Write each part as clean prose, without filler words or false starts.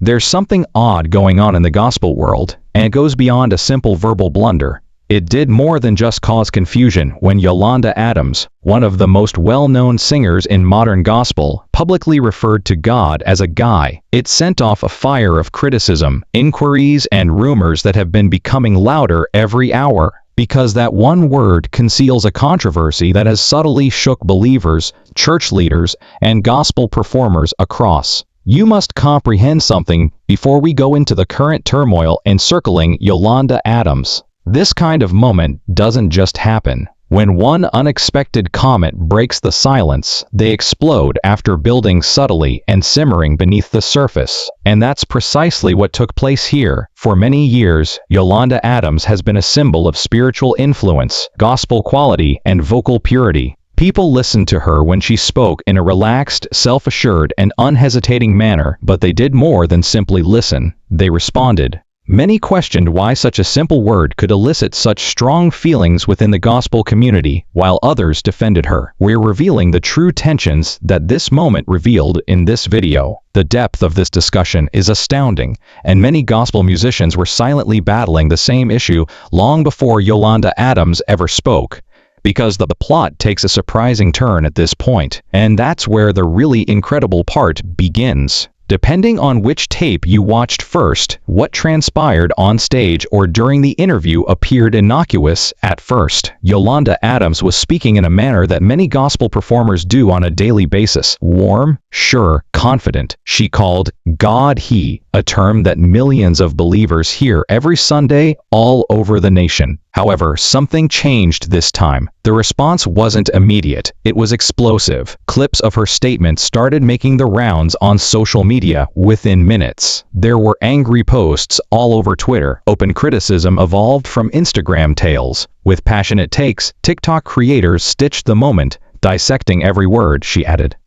There's something odd going on in the gospel world, and it goes beyond a simple verbal blunder. It did more than just cause confusion when Yolanda Adams, one of the most well-known singers in modern gospel, publicly referred to God as a guy. It sent off a fire of criticism, inquiries, and rumors that have been becoming louder every hour, because that one word conceals a controversy that has subtly shook believers, church leaders, and gospel performers across. You must comprehend something before we go into the current turmoil encircling Yolanda Adams. This kind of moment doesn't just happen. When one unexpected comment breaks the silence, they explode after building subtly and simmering beneath the surface. And that's precisely what took place here. For many years, Yolanda Adams has been a symbol of spiritual influence, gospel quality, and vocal purity. People listened to her when she spoke in a relaxed, self-assured, and unhesitating manner, but they did more than simply listen. They responded. Many questioned why such a simple word could elicit such strong feelings within the gospel community, while others defended her. We're revealing the true tensions that this moment revealed in this video. The depth of this discussion is astounding, and many gospel musicians were silently battling the same issue long before Yolanda Adams ever spoke. Because the plot takes a surprising turn at this point, and that's where the really incredible part begins. Depending on which tape you watched first, what transpired on stage or during the interview appeared innocuous at first. Yolanda Adams was speaking in a manner that many gospel performers do on a daily basis. Warm, sure, confident. She called God He, a term that millions of believers hear every Sunday all over the nation. However, something changed this time. The response wasn't immediate. It was explosive. Clips of her statement started making the rounds on social media within minutes. There were angry posts all over Twitter. Open criticism evolved from Instagram tales. With passionate takes, TikTok creators stitched the moment, dissecting every word she added.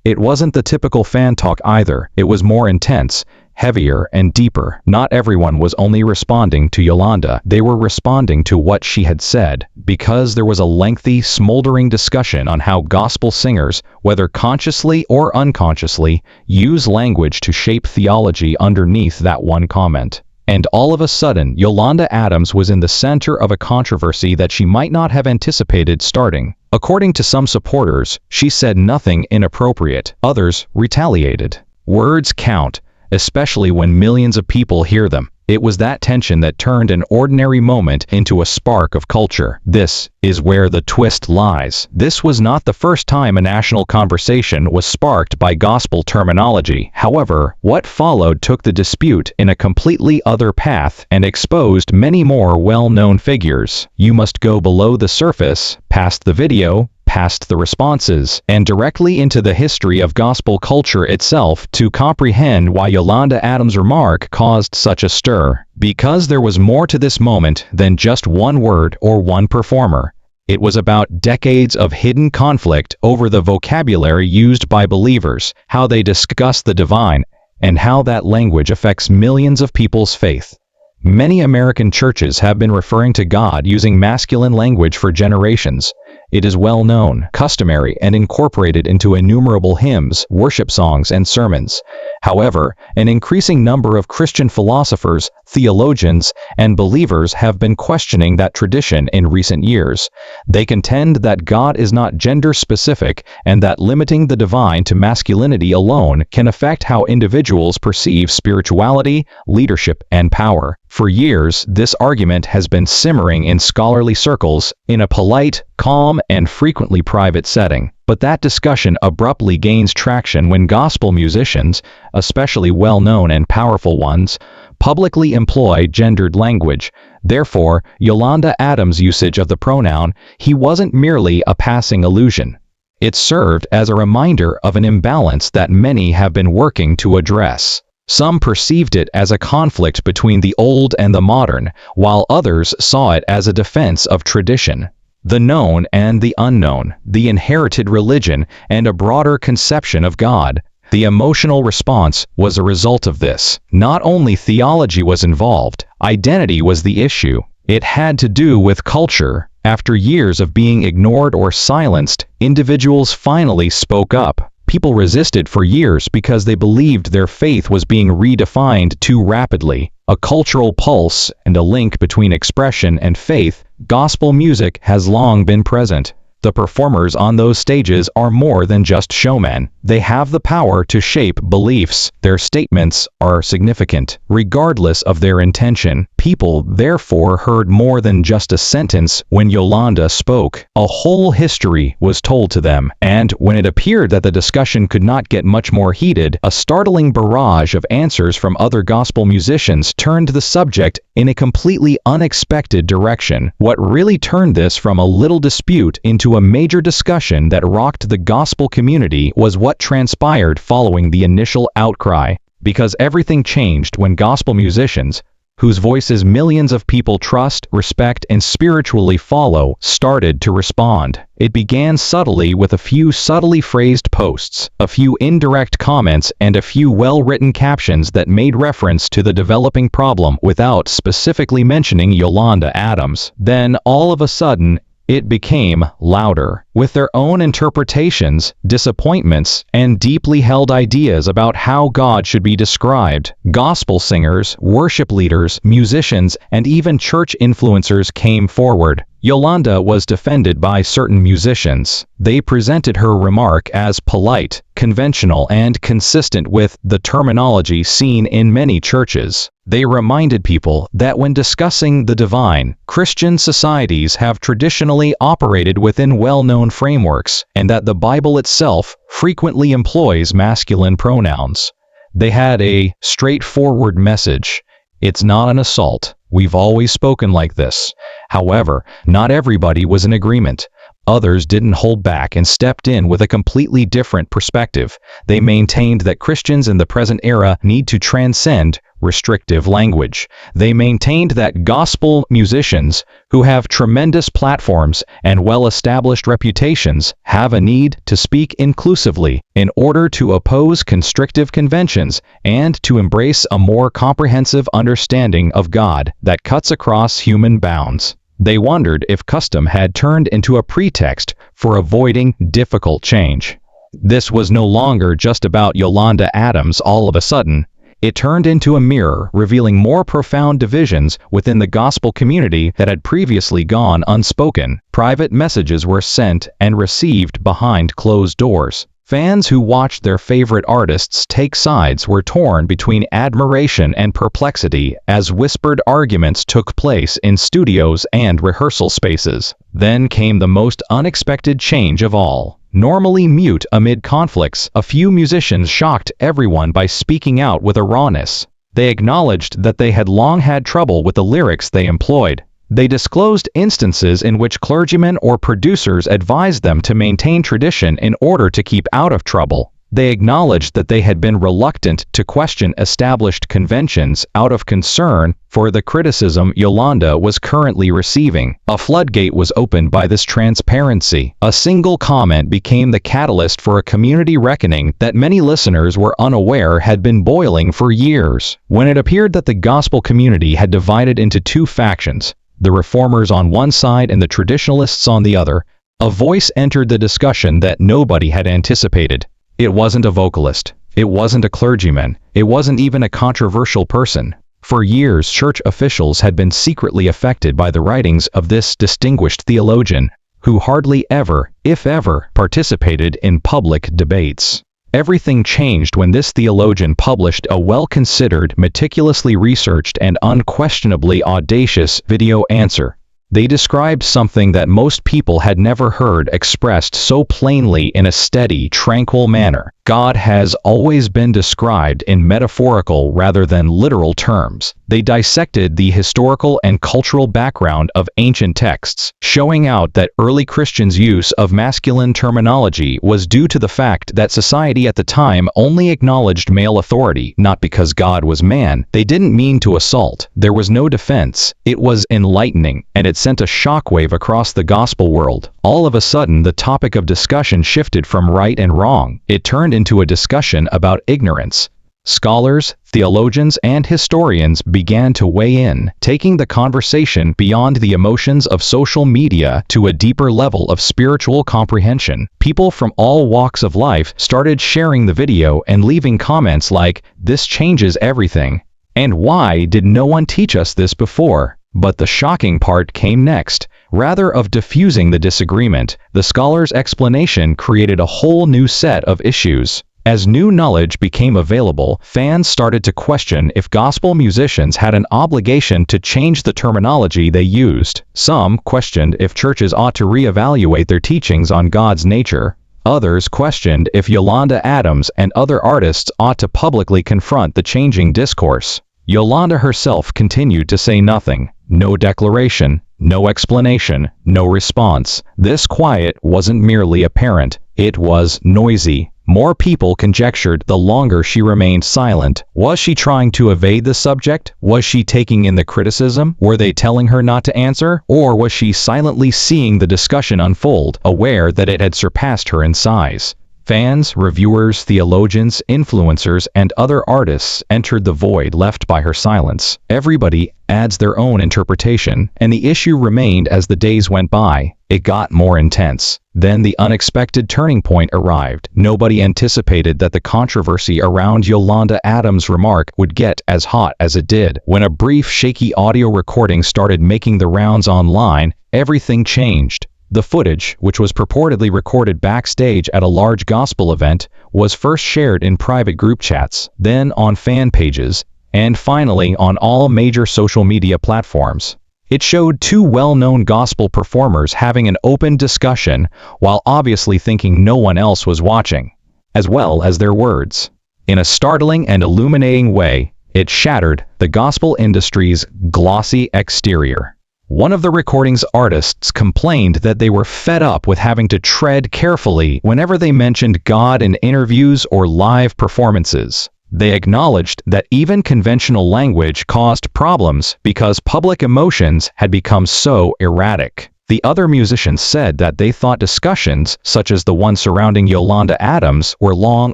It wasn't the typical fan talk either. It was more intense, heavier, and deeper. Not everyone was only responding to Yolanda. They were responding to what she had said, because there was a lengthy, smoldering discussion on how gospel singers, whether consciously or unconsciously, use language to shape theology underneath that one comment. And all of a sudden, Yolanda Adams was in the center of a controversy that she might not have anticipated starting. According to some supporters, she said nothing inappropriate. Others retaliated. Words count, especially when millions of people hear them. It was that tension that turned an ordinary moment into a spark of culture. This is where the twist lies. This was not the first time a national conversation was sparked by gospel terminology. However, what followed took the dispute in a completely other path and exposed many more well-known figures. You must go below the surface, past the video, past the responses, and directly into the history of gospel culture itself to comprehend why Yolanda Adams' remark caused such a stir. Because there was more to this moment than just one word or one performer. It was about decades of hidden conflict over the vocabulary used by believers, how they discuss the divine, and how that language affects millions of people's faith. Many American churches have been referring to God using masculine language for generations. It is well known, customary, and incorporated into innumerable hymns, worship songs, and sermons. However, an increasing number of Christian philosophers, theologians, and believers have been questioning that tradition in recent years. They contend that God is not gender-specific and that limiting the divine to masculinity alone can affect how individuals perceive spirituality, leadership, and power. For years, this argument has been simmering in scholarly circles in a polite, calm, and frequently private setting. But that discussion abruptly gains traction when gospel musicians, especially well-known and powerful ones, publicly employ gendered language. Therefore, Yolanda Adams' usage of the pronoun he wasn't merely a passing allusion. It served as a reminder of an imbalance that many have been working to address. Some perceived it as a conflict between the old and the modern, while others saw it as a defense of tradition, the known and the unknown, the inherited religion, and a broader conception of God. The emotional response was a result of this. Not only theology was involved, identity was the issue. It had to do with culture. After years of being ignored or silenced, individuals finally spoke up. People resisted for years because they believed their faith was being redefined too rapidly. A cultural pulse and a link between expression and faith, gospel music has long been present. The performers on those stages are more than just showmen. They have the power to shape beliefs. Their statements are significant, regardless of their intention. People therefore heard more than just a sentence when Yolanda spoke. A whole history was told to them, and when it appeared that the discussion could not get much more heated, a startling barrage of answers from other gospel musicians turned the subject in a completely unexpected direction. What really turned this from a little dispute into a major discussion that rocked the gospel community was what transpired following the initial outcry. Because everything changed when gospel musicians, whose voices millions of people trust, respect, and spiritually follow, started to respond. It began subtly with a few subtly phrased posts, a few indirect comments, and a few well-written captions that made reference to the developing problem without specifically mentioning Yolanda Adams. Then, all of a sudden, it became louder, with their own interpretations, disappointments, and deeply held ideas about how God should be described. Gospel singers, worship leaders, musicians, and even church influencers came forward. Yolanda was defended by certain musicians. They presented her remark as polite, conventional, and consistent with the terminology seen in many churches. They reminded people that when discussing the divine, Christian societies have traditionally operated within well-known frameworks, and that the Bible itself frequently employs masculine pronouns. They had a straightforward message. It's not an assault. We've always spoken like this. However, not everybody was in agreement. Others didn't hold back and stepped in with a completely different perspective. They maintained that Christians in the present era need to transcend restrictive language. They maintained that gospel musicians, who have tremendous platforms and well-established reputations, have a need to speak inclusively in order to oppose constrictive conventions and to embrace a more comprehensive understanding of God that cuts across human bounds. They wondered if custom had turned into a pretext for avoiding difficult change. This was no longer just about Yolanda Adams all of a sudden. It turned into a mirror, revealing more profound divisions within the gospel community that had previously gone unspoken. Private messages were sent and received behind closed doors. Fans who watched their favorite artists take sides were torn between admiration and perplexity as whispered arguments took place in studios and rehearsal spaces. Then came the most unexpected change of all. Normally mute amid conflicts, a few musicians shocked everyone by speaking out with a rawness. They acknowledged that they had long had trouble with the lyrics they employed. They disclosed instances in which clergymen or producers advised them to maintain tradition in order to keep out of trouble. They acknowledged that they had been reluctant to question established conventions out of concern for the criticism Yolanda was currently receiving. A floodgate was opened by this transparency. A single comment became the catalyst for a community reckoning that many listeners were unaware had been boiling for years. When it appeared that the gospel community had divided into two factions, the reformers on one side and the traditionalists on the other, a voice entered the discussion that nobody had anticipated. It wasn't a vocalist. It wasn't a clergyman. It wasn't even a controversial person. For years, church officials had been secretly affected by the writings of this distinguished theologian, who hardly ever, if ever, participated in public debates. Everything changed when this theologian published a well-considered, meticulously researched, and unquestionably audacious video answer. They described something that most people had never heard expressed so plainly in a steady, tranquil manner. God has always been described in metaphorical rather than literal terms. They dissected the historical and cultural background of ancient texts, showing out that early Christians' use of masculine terminology was due to the fact that society at the time only acknowledged male authority, not because God was man. They didn't mean to assault. There was no defense. It was enlightening, and it sent a shockwave across the gospel world. All of a sudden, the topic of discussion shifted from right and wrong. It turned into a discussion about ignorance. Scholars, theologians, and historians began to weigh in, taking the conversation beyond the emotions of social media to a deeper level of spiritual comprehension. People from all walks of life started sharing the video and leaving comments like, "This changes everything," and "Why did no one teach us this before?" But the shocking part came next. Rather of diffusing the disagreement, the scholar's explanation created a whole new set of issues. As new knowledge became available, fans started to question if gospel musicians had an obligation to change the terminology they used. Some questioned if churches ought to reevaluate their teachings on God's nature. Others questioned if Yolanda Adams and other artists ought to publicly confront the changing discourse. Yolanda herself continued to say nothing. No declaration, no explanation, no response. This quiet wasn't merely apparent, it was noisy. More people conjectured the longer she remained silent. Was she trying to evade the subject? Was she taking in the criticism? Were they telling her not to answer? Or was she silently seeing the discussion unfold, aware that it had surpassed her in size? Fans, reviewers, theologians, influencers, and other artists entered the void left by her silence. Everybody adds their own interpretation, and the issue remained as the days went by. It got more intense. Then the unexpected turning point arrived. Nobody anticipated that the controversy around Yolanda Adams' remark would get as hot as it did. When a brief, shaky audio recording started making the rounds online, everything changed. The footage, which was purportedly recorded backstage at a large gospel event, was first shared in private group chats, then on fan pages, and finally on all major social media platforms. It showed two well-known gospel performers having an open discussion while obviously thinking no one else was watching, as well as their words. In a startling and illuminating way, it shattered the gospel industry's glossy exterior. One of the recording's artists complained that they were fed up with having to tread carefully whenever they mentioned God in interviews or live performances. They acknowledged that even conventional language caused problems because public emotions had become so erratic. The other musicians said that they thought discussions, such as the one surrounding Yolanda Adams, were long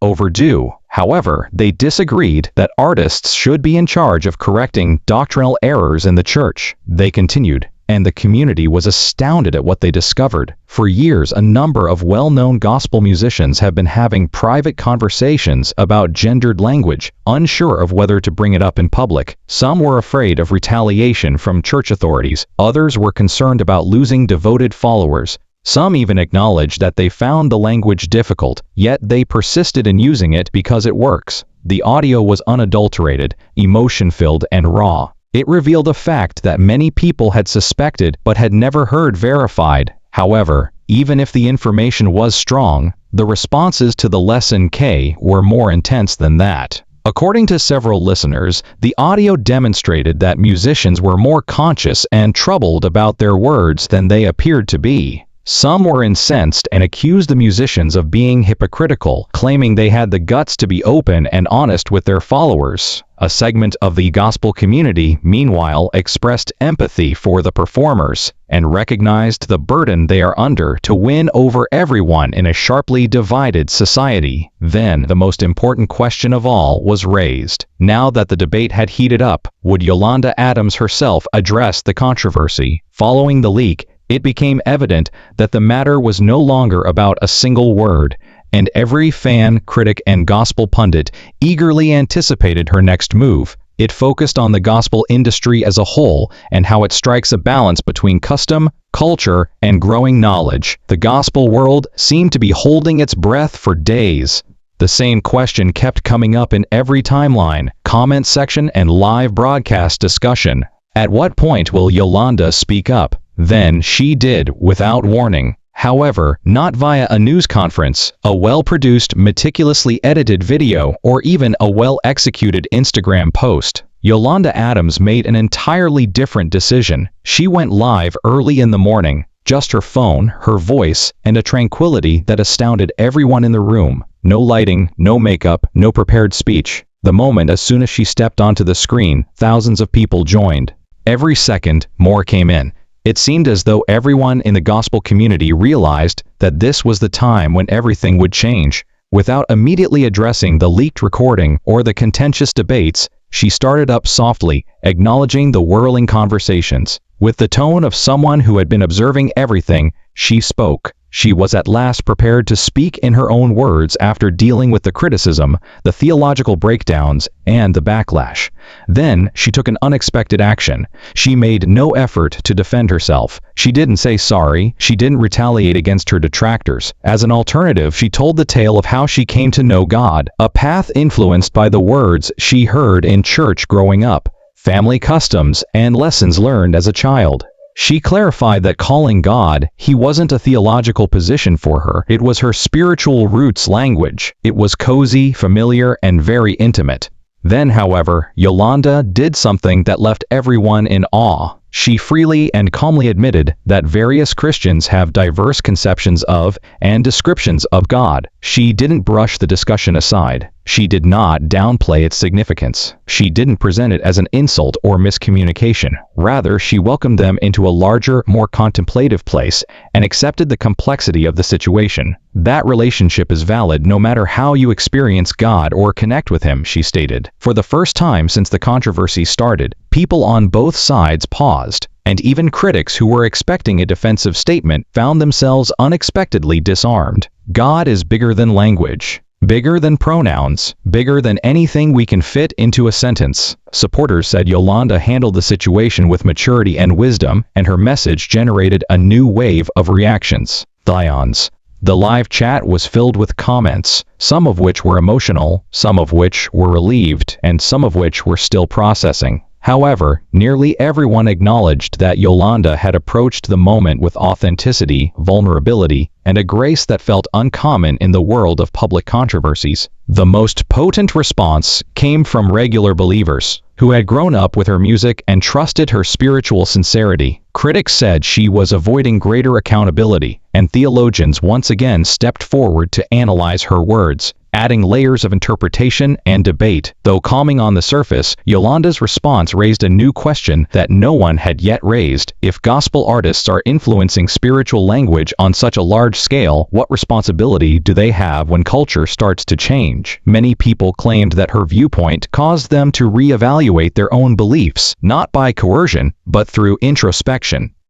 overdue. However, they disagreed that artists should be in charge of correcting doctrinal errors in the church. They continued, and the community was astounded at what they discovered. For years, a number of well-known gospel musicians have been having private conversations about gendered language, unsure of whether to bring it up in public. Some were afraid of retaliation from church authorities. Others were concerned about losing devoted followers. Some even acknowledged that they found the language difficult, yet they persisted in using it because it works. The audio was unadulterated, emotion-filled, and raw. It revealed a fact that many people had suspected but had never heard verified. However, even if the information was strong, the responses to the lesson K were more intense than that. According to several listeners, the audio demonstrated that musicians were more conscious and troubled about their words than they appeared to be. Some were incensed and accused the musicians of being hypocritical, claiming they had the guts to be open and honest with their followers. A segment of the gospel community, meanwhile, expressed empathy for the performers and recognized the burden they are under to win over everyone in a sharply divided society. Then, the most important question of all was raised. Now that the debate had heated up, would Yolanda Adams herself address the controversy? Following the leak, it became evident that the matter was no longer about a single word, and every fan, critic, and gospel pundit eagerly anticipated her next move. It focused on the gospel industry as a whole and how it strikes a balance between custom, culture, and growing knowledge. The gospel world seemed to be holding its breath for days. The same question kept coming up in every timeline, comment section, and live broadcast discussion. At what point will Yolanda speak up? Then she did, without warning. However, not via a news conference, a well-produced, meticulously edited video, or even a well-executed Instagram post. Yolanda Adams made an entirely different decision. She went live early in the morning, just her phone, her voice, and a tranquility that astounded everyone in the room. No lighting, no makeup, no prepared speech. The moment as soon as she stepped onto the screen, thousands of people joined. Every second, more came in. It seemed as though everyone in the gospel community realized that this was the time when everything would change. Without immediately addressing the leaked recording or the contentious debates, she started up softly, acknowledging the whirling conversations. With the tone of someone who had been observing everything, she spoke. She was at last prepared to speak in her own words after dealing with the criticism, the theological breakdowns, and the backlash. Then she took an unexpected action. She made no effort to defend herself. She didn't say sorry. She didn't retaliate against her detractors. As an alternative, she told the tale of how she came to know God, a path influenced by the words she heard in church growing up, family customs, and lessons learned as a child. She clarified that calling God, He wasn't a theological position for her. It was her spiritual roots language. It was cozy, familiar, and very intimate. Then, however, Yolanda did something that left everyone in awe. She freely and calmly admitted that various Christians have diverse conceptions of and descriptions of God. She didn't brush the discussion aside. She did not downplay its significance. She didn't present it as an insult or miscommunication. Rather, she welcomed them into a larger, more contemplative place and accepted the complexity of the situation. That relationship is valid no matter how you experience God or connect with Him, she stated. For the first time since the controversy started, people on both sides paused, and even critics who were expecting a defensive statement found themselves unexpectedly disarmed. God is bigger than language. Bigger than pronouns, bigger than anything we can fit into a sentence. Supporters said Yolanda handled the situation with maturity and wisdom, and her message generated a new wave of reactions. Thions. The live chat was filled with comments, some of which were emotional, some of which were relieved, and some of which were still processing. However, nearly everyone acknowledged that Yolanda had approached the moment with authenticity, vulnerability, and a grace that felt uncommon in the world of public controversies. The most potent response came from regular believers, who had grown up with her music and trusted her spiritual sincerity. Critics said she was avoiding greater accountability, and theologians once again stepped forward to analyze her words, adding layers of interpretation and debate. Though calming on the surface, Yolanda's response raised a new question that no one had yet raised. If gospel artists are influencing spiritual language on such a large scale, what responsibility do they have when culture starts to change? Many people claimed that her viewpoint caused them to reevaluate their own beliefs, not by coercion, but through introspection.